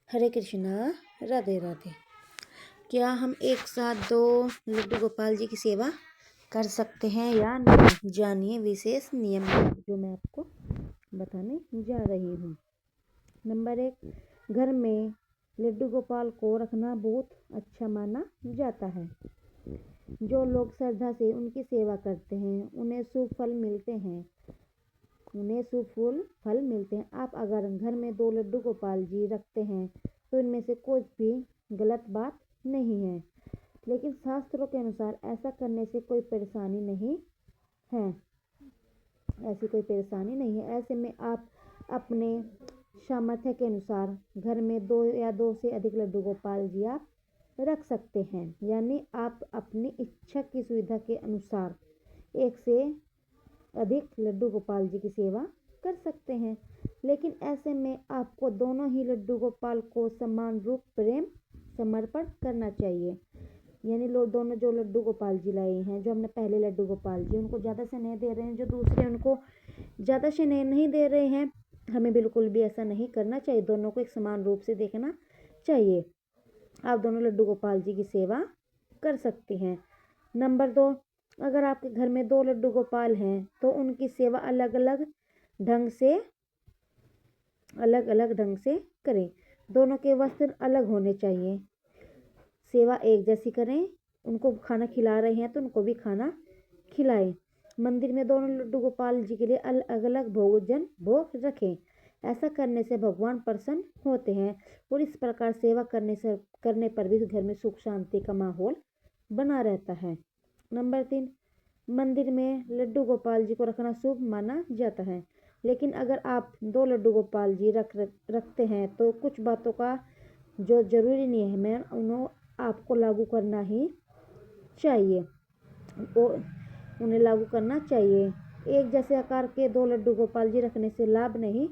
हरे कृष्णा, राधे राधे। क्या हम एक साथ दो लड्डू गोपाल जी की सेवा कर सकते हैं या नहीं? जानिए विशेष नियम जो मैं आपको बताने जा रही हूँ। नंबर 1, घर में लड्डू गोपाल को रखना बहुत अच्छा माना जाता है। जो लोग श्रद्धा से उनकी सेवा करते हैं उन्हें शुभ फल मिलते हैं। आप अगर घर में 2 लड्डू गोपाल जी रखते हैं तो इनमें से कुछ भी गलत बात नहीं है, लेकिन शास्त्रों के अनुसार ऐसा करने से कोई परेशानी नहीं है। ऐसे में आप अपने सामर्थ्य के अनुसार घर में 2 या 2 से अधिक लड्डू गोपाल जी आप रख सकते हैं। यानी आप अपनी इच्छा की सुविधा के अनुसार 1 से अधिक लड्डू गोपाल जी की सेवा कर सकते हैं, लेकिन ऐसे में आपको दोनों ही लड्डू गोपाल को समान रूप प्रेम समर्पण करना चाहिए। यानी दोनों जो लड्डू गोपाल जी लाए हैं, जो हमने पहले लड्डू गोपाल जी उनको ज़्यादा स्नेह दे रहे हैं, जो दूसरे उनको ज़्यादा स्नेह नहीं दे रहे हैं, हमें बिल्कुल भी ऐसा नहीं करना चाहिए। दोनों को एक समान रूप से देखना चाहिए। आप दोनों लड्डू गोपाल जी की सेवा कर सकते हैं। नंबर 2, अगर आपके घर में 2 लड्डू गोपाल हैं तो उनकी सेवा अलग अलग ढंग से करें। दोनों के वस्त्र अलग होने चाहिए। सेवा एक जैसी करें। उनको खाना खिला रहे हैं तो उनको भी खाना खिलाएं। मंदिर में दोनों लड्डू गोपाल जी के लिए अलग अलग भोग रखें। ऐसा करने से भगवान प्रसन्न होते हैं और इस प्रकार सेवा करने पर भी घर में सुख शांति का माहौल बना रहता है। नंबर 3, मंदिर में लड्डू गोपाल जी को रखना शुभ माना जाता है, लेकिन अगर आप 2 लड्डू गोपाल जी रखते हैं तो कुछ बातों का जो जरूरी नियम है आपको लागू करना ही चाहिए। उन्हें लागू करना चाहिए। एक जैसे आकार के 2 लड्डू गोपाल जी रखने से लाभ नहीं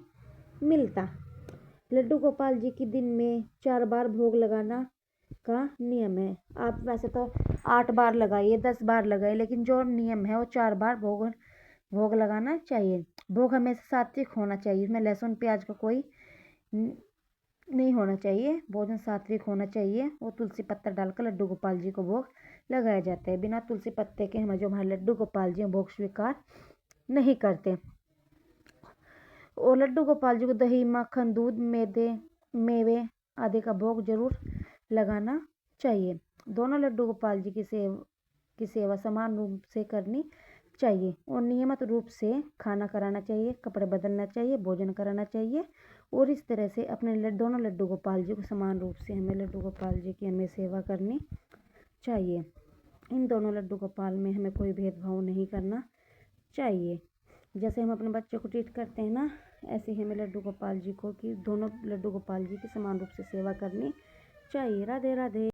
मिलता। लड्डू गोपाल जी की दिन में 4 बार भोग लगाना का नियम है। आप वैसे तो 8 बार लगाइए, 10 बार लगाइए, लेकिन जो नियम है वो 4 बार भोग लगाना चाहिए। भोग हमेशा सात्विक होना चाहिए। इसमें लहसुन प्याज का कोई नहीं होना चाहिए। भोजन सात्विक होना चाहिए और तुलसी पत्ता डालकर लड्डू गोपाल जी को भोग लगाया जाता है। बिना तुलसी पत्ते के हमारे लड्डू गोपाल जी भोग स्वीकार नहीं करते। और लड्डू गोपाल जी को दही, मक्खन, दूध, मेवे आदि का भोग जरूर लगाना चाहिए। दोनों लड्डू गोपाल जी की सेवा समान रूप से करनी चाहिए और नियमित रूप से खाना कराना चाहिए, कपड़े बदलना चाहिए, भोजन कराना चाहिए और इस तरह से अपने दोनों लड्डू गोपाल जी को समान रूप से हमें लड्डू गोपाल जी की हमें सेवा करनी चाहिए। इन दोनों लड्डू गोपाल में हमें कोई भेदभाव नहीं करना चाहिए। जैसे हम अपने बच्चों को ट्रीट करते हैं ना, ऐसे ही हमें लड्डू गोपाल जी को कि दोनों लड्डू गोपाल जी की समान रूप से सेवा करनी चाहिए। राधे राधे।